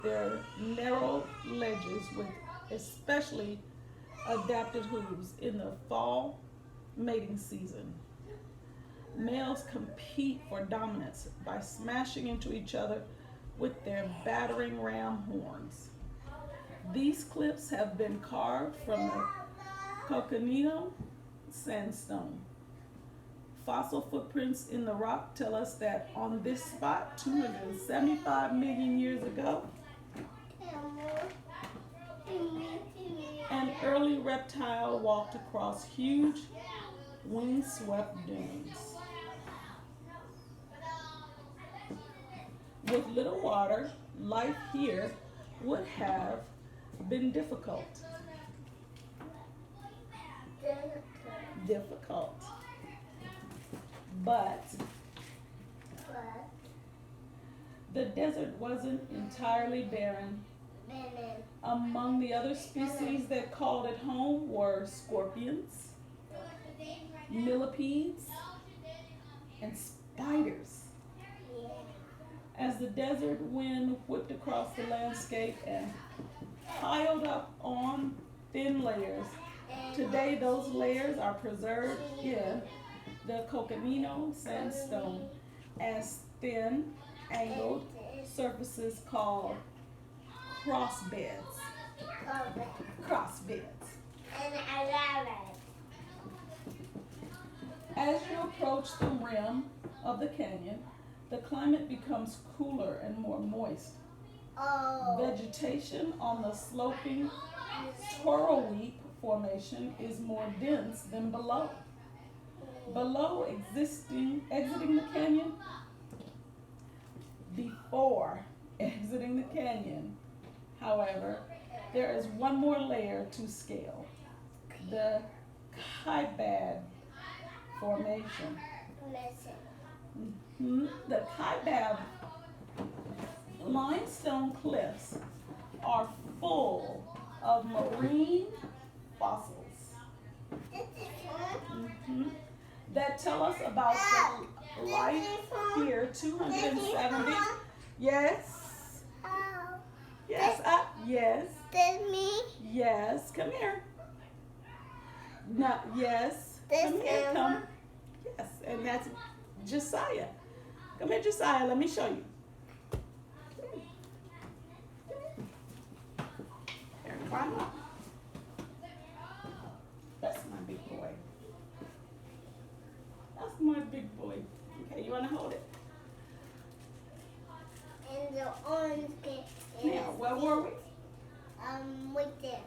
their narrow ledges with especially adapted hooves in the fall mating season. Males compete for dominance by smashing into each other with their battering ram horns. These cliffs have been carved from the Coconino sandstone. Fossil footprints in the rock tell us that on this spot 275 million years ago, an early reptile walked across huge windswept dunes. With little water, life here would have been difficult. Difficult. But the desert wasn't entirely barren. Among the other species that called it home were scorpions, millipedes, and spiders. As the desert wind whipped across the landscape and piled up on thin layers, today those layers are preserved in the Coconino sandstone as thin, angled surfaces called crossbeds. Crossbeds. And I love it. As you approach the rim of the canyon, the climate becomes cooler and more moist. Oh. Vegetation on the sloping Torrowweep formation is more dense than below. Below exiting the canyon, before exiting the canyon, however, there is one more layer to scale. The Kaibab formation. The Kaibab limestone cliffs are full of marine fossils that tell us about the life here 270. Yes. Yes. Yes. That's me. Yes. Come here. No. Yes. This Come here. Come. Emma. Yes. And that's Josiah. Come here, Josiah. Let me show you. Here, climb up. That's my big boy. That's my big boy. Okay, you want to hold it? And the orange cake is Now, where were we? right there.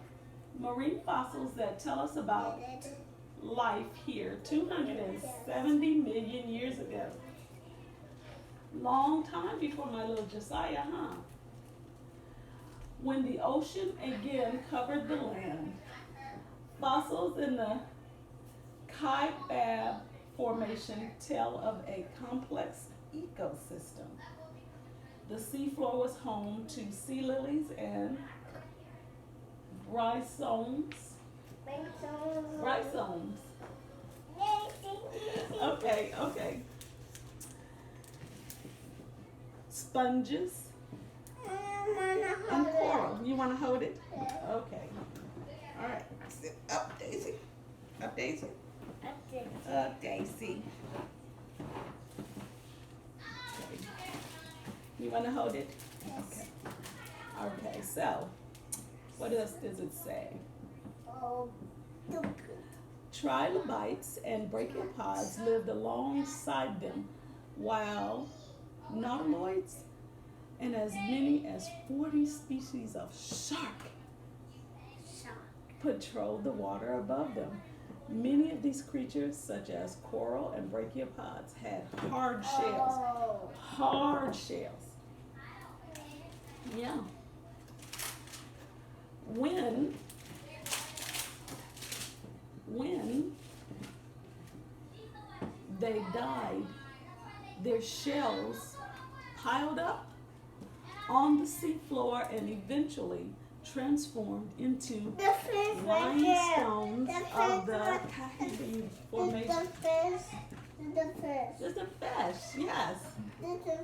Marine fossils that tell us about life here 270 million years ago. Long time before my little Josiah, huh? When the ocean again covered the land, fossils in the Kaibab formation tell of a complex ecosystem. The seafloor was home to sea lilies and rhizomes. Rhizomes. Okay. Sponges and coral. You want to hold it? Okay. All right. Sit up, Daisy. Up, Daisy. Up, Daisy. Okay. You want to hold it? Okay. Okay, so what else does it say? Trilobites and brachiopods lived alongside them, while nautiloids and as many as 40 species of shark patrolled the water above them. Many of these creatures, such as coral and brachiopods, had hard shells. Hard shells. Yeah. When they died, their shells piled up on the seafloor and eventually transformed into limestones of the Kaibab formation. The fish. Just a fish, yes. The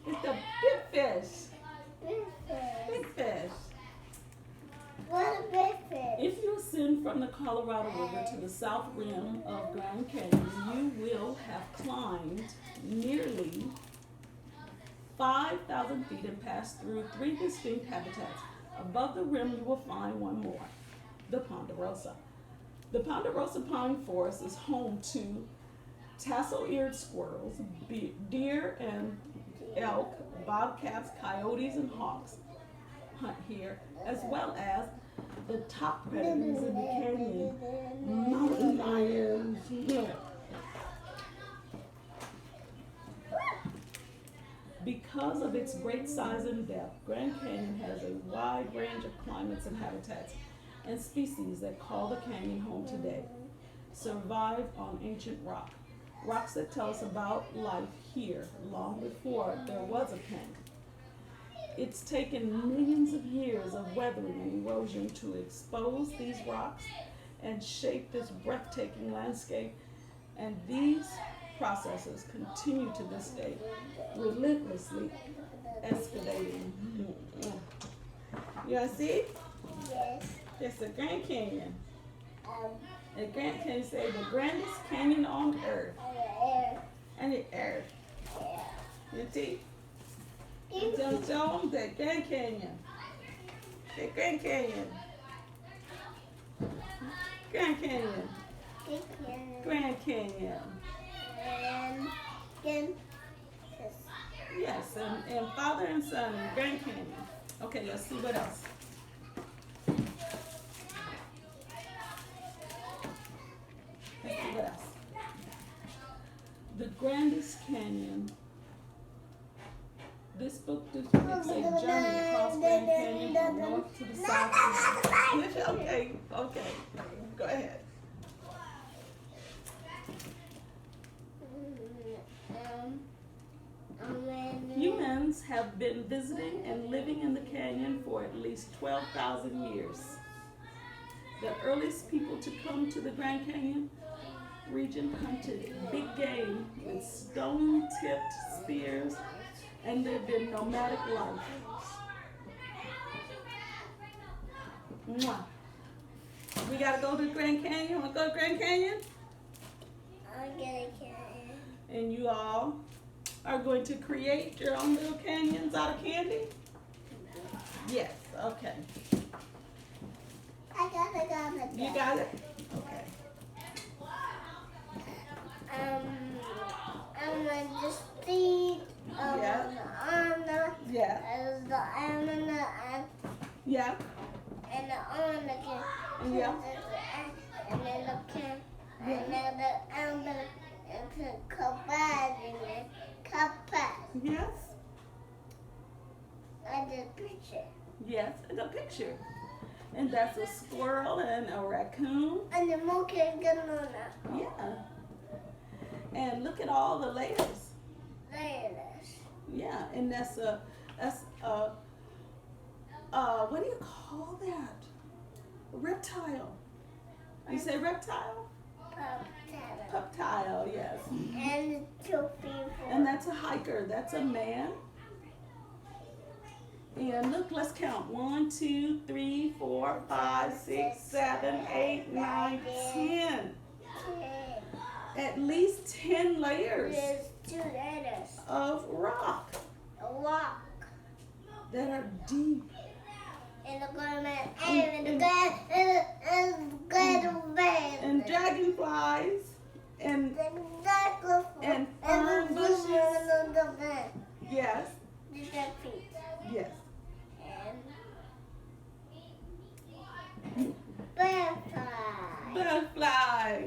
It's the big fish. big fish. Big fish. What a big fish. If you ascend from the Colorado River to the south rim of Grand Canyon, you will have climbed nearly 5,000 feet and passed through 3 distinct habitats. Above the rim, you will find one more, the Ponderosa. The Ponderosa Pine Forest is home to tassel-eared squirrels, deer and elk, bobcats, coyotes, and hawks hunt here, as well as the top predators in the canyon, mountain lions. Because of its great size and depth, Grand Canyon has a wide range of climates and habitats, and species that call the canyon home today survive on ancient rock. Rocks that tell us about life here long before there was a canyon. It's taken millions of years of weathering and erosion to expose these rocks and shape this breathtaking landscape, and these processes continue to this day, relentlessly excavating. You want to see? Yes. It's the Grand Canyon. Um, The Grand Canyon say the grandest canyon on earth. air. And the earth. Yeah. You see? Just show them the Grand Canyon. The Grand Canyon. Grand Canyon. Big canyon. Grand Canyon. And then this. Yes, and father and son in Grand Canyon. Okay, let's see what else. Let's see what else. The grandest canyon. This book depicts a journey across Grand Canyon from north to the south. Okay, okay. Go ahead. Humans have been visiting and living in the canyon for at least 12,000 years. The earliest people to come to the Grand Canyon region hunted big game with stone-tipped spears and lived in nomadic life. Mwah. We gotta go to Grand Canyon. Wanna go to Grand Canyon? I'm gonna canyon. And you all are going to create your own little canyons out of candy? Yes, okay. I got it. You got it? Okay. I'm going to see Yeah. the Yeah. Yeah. and the on again. Yeah. And then the can and then the cupad and then cupad. Yes. And the picture. Yes, and a picture. And that's a squirrel and a raccoon. And the monkey is gonna Yeah. And look at all the layers. there it is. Yeah, and that's a what do you call that? Reptile. You say reptile? Reptile, yes. And the two people. And that's a hiker. That's a man. And look, let's count. 1, 2, 3, 4, 5, 6, 7, 8, 9, 10. At least 10 layers There's 2 letters. of rock A rock. that are deep. And the government and the government And dragonflies and and fern bushes. Yes, yes. And butterfly. Butterfly.